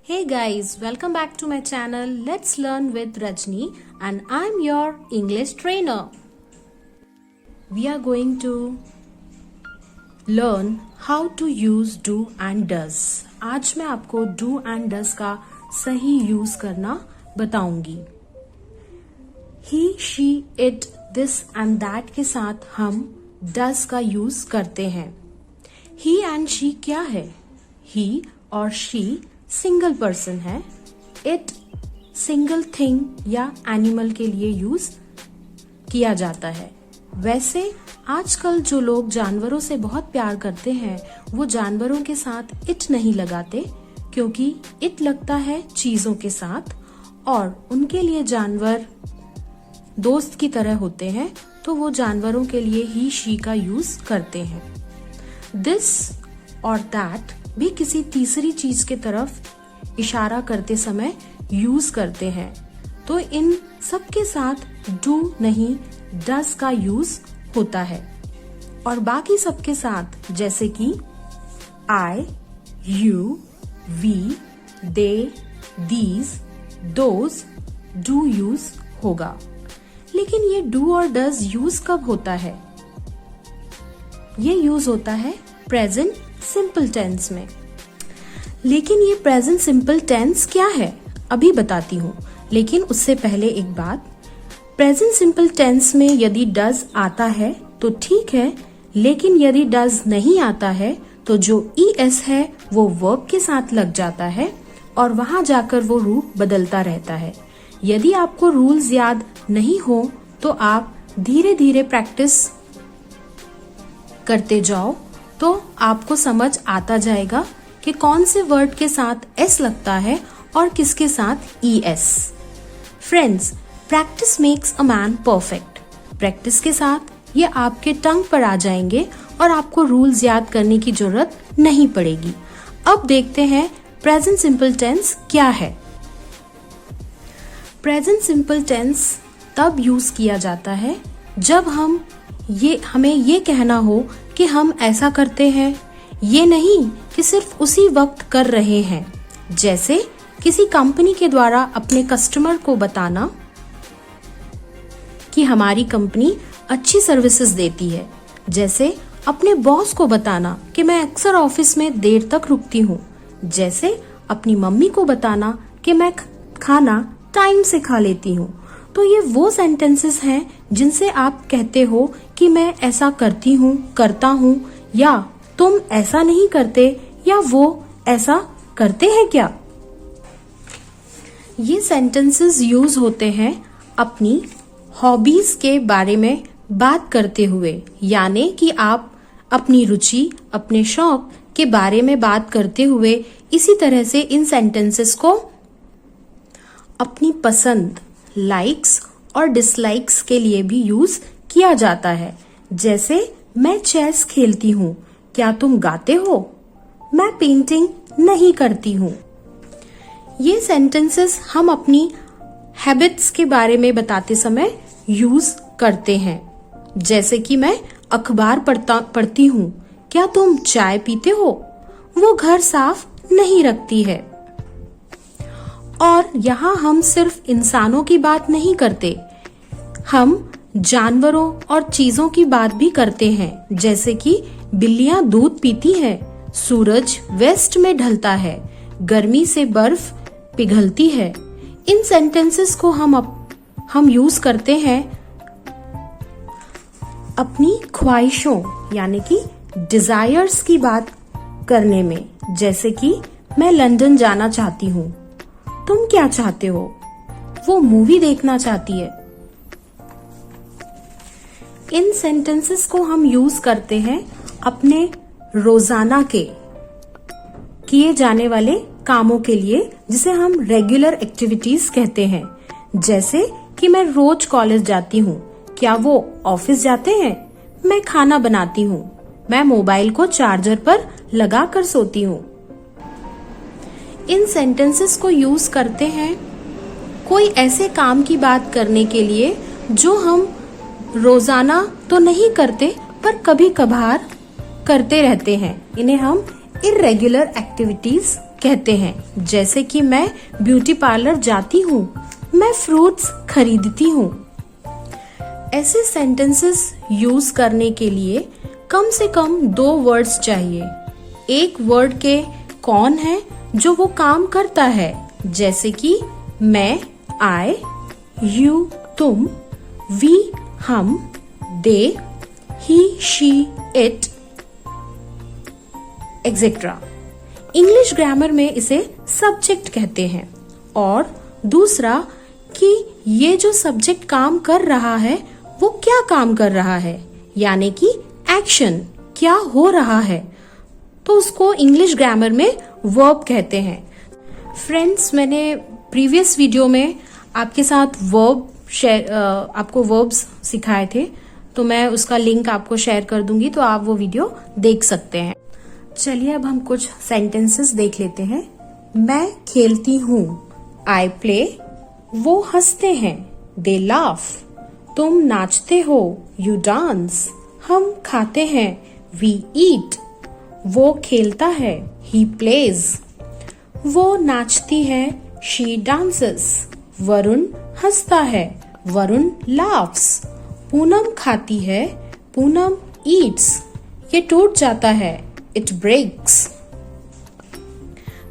Hey guys, welcome back to my channel. Let's learn with Rajni and I'm your English trainer. We are going to learn how to use do and does. आज मैं आपको do and does का सही use करना बताऊंगी. He, she, it, this and that के साथ हम does का यूज करते हैं. He and she क्या है? He और she सिंगल पर्सन है. इट सिंगल थिंग या एनिमल के लिए यूज किया जाता है. वैसे आजकल जो लोग जानवरों से बहुत प्यार करते हैं वो जानवरों के साथ इट नहीं लगाते क्योंकि इट लगता है चीजों के साथ और उनके लिए जानवर दोस्त की तरह होते हैं, तो वो जानवरों के लिए ही शी का यूज करते हैं. दिस और दैट भी किसी तीसरी चीज के तरफ इशारा करते समय यूज करते हैं, तो इन सब के साथ डू नहीं डज का यूज होता है. और बाकी सब के साथ जैसे कि I, you, we, they, these, those do use होगा. लेकिन ये डू और डज यूज कब होता है? ये यूज होता है प्रेजेंट सिंपल टेंस में. लेकिन ये प्रेजेंट सिंपल टेंस क्या है अभी बताती हूँ. लेकिन उससे पहले एक बात, प्रेजेंट सिंपल टेंस में यदि डज आता है तो ठीक है, लेकिन यदि डज नहीं आता है तो जो es है वो वर्ब के साथ लग जाता है और वहां जाकर वो रूप बदलता रहता है. यदि आपको रूल्स याद नहीं हो तो आप धीरे धीरे प्रैक्टिस करते जाओ तो आपको समझ आता जाएगा कि कौन से वर्ड के साथ एस लगता है और किसके साथ es. Friends, practice makes a man perfect. Practice के साथ ये आपके टंग पर आ जाएंगे और आपको रूल्स याद करने की जरूरत नहीं पड़ेगी. अब देखते हैं प्रेजेंट सिंपल टेंस क्या है. प्रेजेंट सिंपल टेंस तब यूज किया जाता है जब हमें ये कहना हो कि हम ऐसा करते हैं, ये नहीं कि सिर्फ उसी वक्त कर रहे हैं. जैसे किसी कंपनी के द्वारा अपने कस्टमर को बताना कि हमारी कंपनी अच्छी सर्विसेज देती है. जैसे अपने बॉस को बताना कि मैं अक्सर ऑफिस में देर तक रुकती हूँ. जैसे अपनी मम्मी को बताना कि मैं खाना टाइम से खा लेती हूँ. तो ये वो सेंटेंसेस हैं जिनसे आप कहते हो कि मैं ऐसा करती हूँ, करता हूँ, या तुम ऐसा नहीं करते, या वो ऐसा करते हैं क्या. ये सेंटेंसेस यूज होते हैं अपनी हॉबीज के बारे में बात करते हुए, यानी कि आप अपनी रुचि, अपने शौक के बारे में बात करते हुए. इसी तरह से इन सेंटेंसेस को अपनी पसंद, लाइक्स और डिसलाइक्स के लिए भी यूज किया जाता है. जैसे मैं चेस खेलती हूँ, क्या तुम गाते हो? मैं पेंटिंग नहीं करती हूँ. ये सेंटेंसेस हम अपनी हैबिट्स के बारे में बताते समय यूज करते हैं. जैसे कि मैं अखबार पढ़ती हूँ, क्या तुम चाय पीते हो? वो घर साफ नहीं रखती है. और यहाँ हम सिर्फ इंसानों की बात नहीं करते, हम जानवरों और चीजों की बात भी करते हैं. जैसे कि बिल्लियां दूध पीती हैं, सूरज वेस्ट में ढलता है, गर्मी से बर्फ पिघलती है. इन सेंटेंसेस को हम यूज करते हैं अपनी ख्वाहिशों यानी कि डिजायर्स की बात करने में. जैसे कि मैं लंदन जाना चाहती हूँ, तुम क्या चाहते हो? वो मूवी देखना चाहती है. इन सेंटेंसेस को हम यूज करते हैं अपने रोजाना के किए जाने वाले कामों के लिए, जिसे हम रेगुलर एक्टिविटीज कहते हैं. जैसे कि मैं रोज कॉलेज जाती हूँ, क्या वो ऑफिस जाते हैं? मैं खाना बनाती हूँ, मैं मोबाइल को चार्जर पर लगा कर सोती हूँ. इन सेंटेंसेस को यूज करते हैं कोई ऐसे काम की बात करने के लिए जो हम रोजाना तो नहीं करते पर कभी कभार करते रहते हैं. इन्हें हम इर्रेगुलर एक्टिविटीज कहते हैं, जैसे कि मैं ब्यूटी पार्लर जाती हूँ, मैं फ्रूट्स खरीदती हूँ। ऐसे सेंटेंसेस यूज करने के लिए कम से कम 2 वर्ड्स चाहिए। एक वर्ड के कौन है जो वो काम करता है, जैसे कि मैं, आई, यू, तुम, वी, हम, they, he, she, it, etcetera. English grammar में इसे सब्जेक्ट कहते हैं। और दूसरा कि ये जो सब्जेक्ट काम कर रहा है वो क्या काम कर रहा है, यानी कि एक्शन क्या हो रहा है, तो उसको इंग्लिश ग्रामर में वर्ब कहते हैं। फ्रेंड्स, मैंने प्रीवियस वीडियो में आपके साथ आपको वर्ब्स सिखाए थे, तो मैं उसका लिंक आपको शेयर कर दूंगी, तो आप वो वीडियो देख सकते हैं। चलिए अब हम कुछ सेंटेंसेस देख लेते हैं। मैं खेलती हूँ, आई प्ले, वो हंसते हैं, दे लाफ, तुम नाचते हो, यू डांस, हम खाते हैं, वी ईट, वो खेलता है, ही प्लेज, वो नाचती है, शी डांसेस, वरुण हंसता है, वरुण लाफ्स, पूनम खाती है, पूनम ईट्स, ये टूट जाता है, इट ब्रेक्स।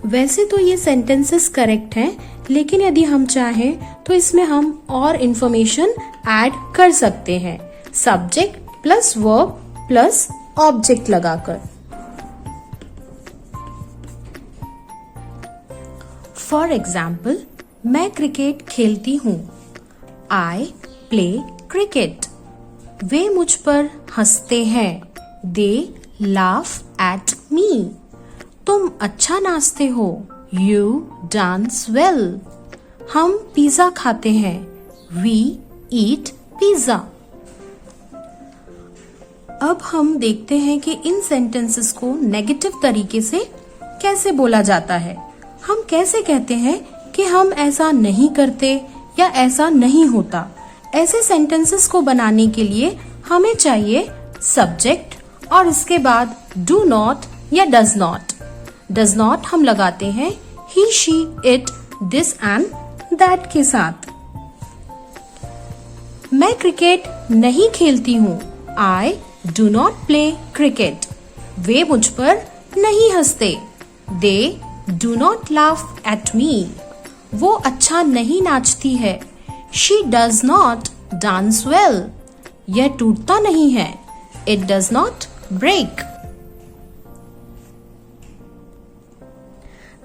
वैसे तो ये सेंटेंसेस करेक्ट हैं, लेकिन यदि हम चाहें तो इसमें हम और इंफॉर्मेशन ऐड कर सकते हैं, subject plus verb plus object लगाकर। फॉर एग्जाम्पल, मैं क्रिकेट खेलती हूँ, आई प्ले क्रिकेट, वे मुझ पर हंसते हैं, दे लाफ एट मी, तुम अच्छा नाचते हो, यू डांस वेल, हम पिज्जा खाते हैं, वी ईट पिज्जा। अब हम देखते हैं कि इन सेंटेंसेस को नेगेटिव तरीके से कैसे बोला जाता है। हम कैसे कहते हैं कि हम ऐसा नहीं करते या ऐसा नहीं होता। ऐसे सेंटेंसेस को बनाने के लिए हमें चाहिए सब्जेक्ट और इसके बाद डू नॉट या डज नॉट। डज नॉट हम लगाते हैं he, she, it, this and that के साथ। मैं क्रिकेट नहीं खेलती हूँ, I do not play cricket, वे मुझ पर नहीं हंसते, they do not laugh at me, वो अच्छा नहीं नाचती है, she does not dance well, यह टूटता नहीं है, इट डज नॉट ब्रेक।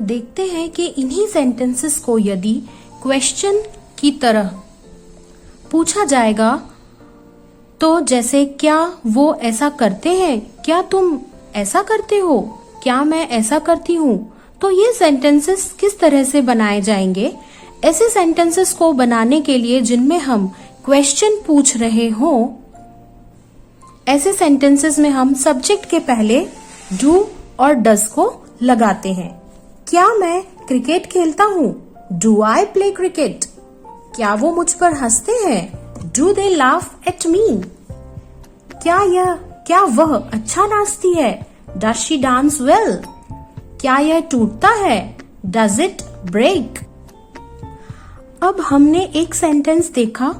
देखते हैं कि इन्हीं सेंटेंसेस को यदि क्वेश्चन की तरह पूछा जाएगा तो जैसे क्या वो ऐसा करते हैं, क्या तुम ऐसा करते हो, क्या मैं ऐसा करती हूँ, तो ये सेंटेंसेस किस तरह से बनाए जाएंगे। ऐसे सेंटेंसेस को बनाने के लिए जिनमें हम क्वेश्चन पूछ रहे हो, ऐसे सेंटेंसेस में हम सब्जेक्ट के पहले डू और डज को लगाते हैं। क्या मैं क्रिकेट खेलता हूँ, डू आई प्ले क्रिकेट, क्या वो मुझ पर हंसते हैं, डू दे लाफ एट मी, क्या वह अच्छा नाचती है, डज शी डांस वेल, क्या यह टूटता है, डज इट ब्रेक। अब हमने एक सेंटेंस देखा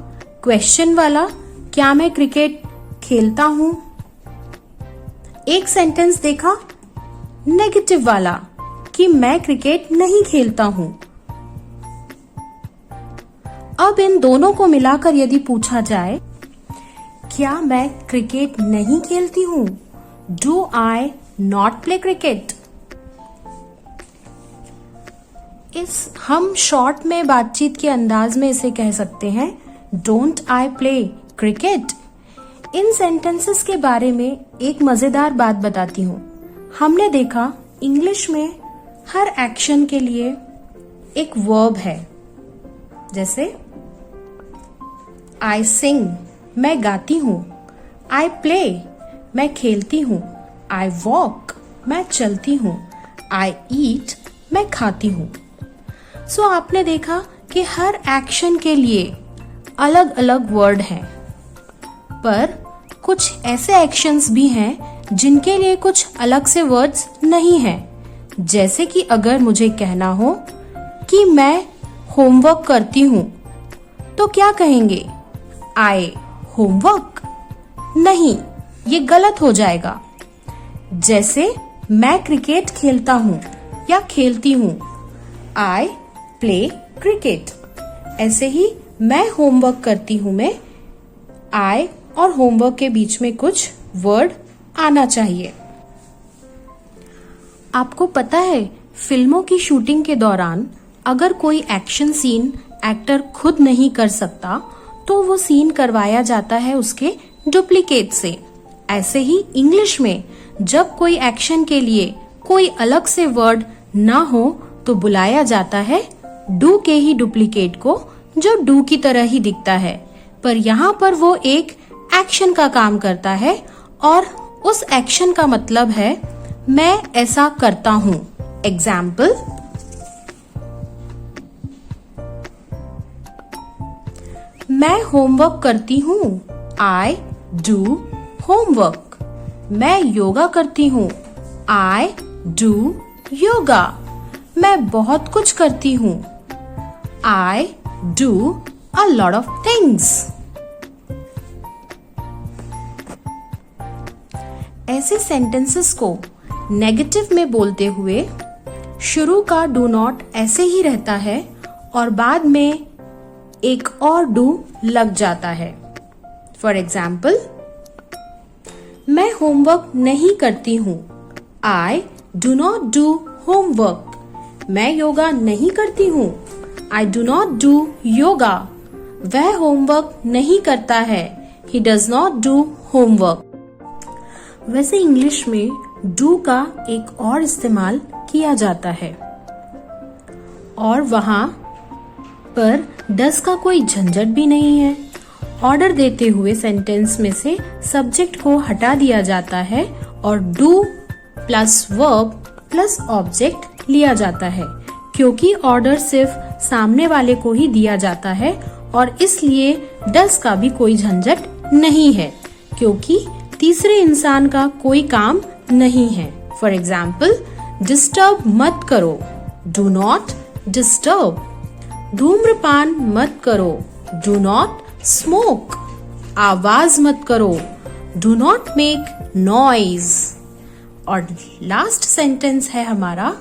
क्वेश्चन वाला, क्या मैं क्रिकेट खेलता हूँ। एक सेंटेंस देखा नेगेटिव वाला कि मैं क्रिकेट नहीं खेलता हूँ। अब इन दोनों को मिलाकर यदि पूछा जाए, क्या मैं क्रिकेट नहीं खेलती हूँ, do I not play cricket. हम शॉर्ट में बातचीत के अंदाज में इसे कह सकते हैं, don't I play cricket. In sentences के बारे में एक मजेदार बात बताती हूँ। हमने देखा इंग्लिश में हर एक्शन के लिए एक वर्ब है, जैसे आई सिंग, मैं गाती हूँ, आई प्ले, मैं खेलती हूँ, आई वॉक, मैं चलती हूँ, आई ईट, मैं खाती हूँ। सो आपने देखा कि हर एक्शन के लिए अलग अलग वर्ड हैं, पर कुछ ऐसे एक्शंस भी हैं जिनके लिए कुछ अलग से वर्ड्स नहीं हैं, जैसे कि अगर मुझे कहना हो कि मैं होमवर्क करती हूँ तो क्या कहेंगे? आई होमवर्क? नहीं, ये गलत हो जाएगा। जैसे मैं क्रिकेट खेलता हूँ या खेलती हूँ, आई प्ले क्रिकेट। ऐसे ही मैं होमवर्क करती हूँ में आई और होमवर्क के बीच में कुछ वर्ड आना चाहिए। आपको पता है, फिल्मों की शूटिंग के दौरान अगर कोई एक्शन सीन एक्टर खुद नहीं कर सकता तो वो सीन करवाया जाता है उसके डुप्लीकेट से। ऐसे ही इंग्लिश में जब कोई एक्शन के लिए कोई अलग से वर्ड ना हो तो बुलाया जाता है डू के ही डुप्लीकेट को, जो डू की तरह ही दिखता है, पर यहाँ पर वो एक एक्शन का काम करता है और उस एक्शन का मतलब है मैं ऐसा करता हूँ। एग्जाम्पल, मैं होमवर्क करती हूँ, आई डू होमवर्क। मैं योगा करती हूँ, आई डू योगा। मैं बहुत कुछ करती हूँ, I do a lot of things. ऐसे सेंटेंसेस को नेगेटिव में बोलते हुए शुरू का डू नॉट ऐसे ही रहता है और बाद में एक और डू लग जाता है। फॉर एग्जाम्पल, मैं होमवर्क नहीं करती हूँ, I do not do homework. मैं योगा नहीं करती हूँ, I do not do yoga. वह होमवर्क नहीं करता है, he does not do homework. वैसे इंग्लिश में डू का एक और इस्तेमाल किया जाता है और वहां पर डज का कोई झंझट भी नहीं है। ऑर्डर देते हुए सेंटेंस में से सब्जेक्ट को हटा दिया जाता है और do plus verb plus object लिया जाता है, क्योंकि ऑर्डर सिर्फ सामने वाले को ही दिया जाता है और इसलिए डज का भी कोई झंझट नहीं है, क्योंकि तीसरे इंसान का कोई काम नहीं है। फॉर एग्जाम्पल, डिस्टर्ब मत करो, डू नॉट डिस्टर्ब। धूम्रपान मत करो, डू नॉट स्मोक। आवाज मत करो, डू नॉट मेक नॉइज। और लास्ट सेंटेंस है हमारा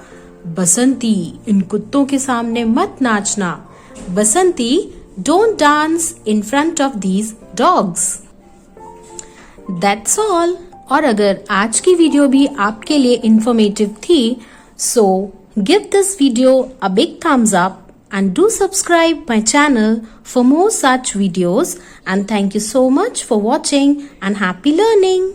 बसंती, इन कुत्तों के सामने मत नाचना। Basanti, don't dance in front of these dogs. That's all. और अगर आज की वीडियो भी आपके लिए इंफॉर्मेटिव थी, so give this video a big thumbs up and do subscribe my channel for more such videos, and thank you so much for watching and happy learning.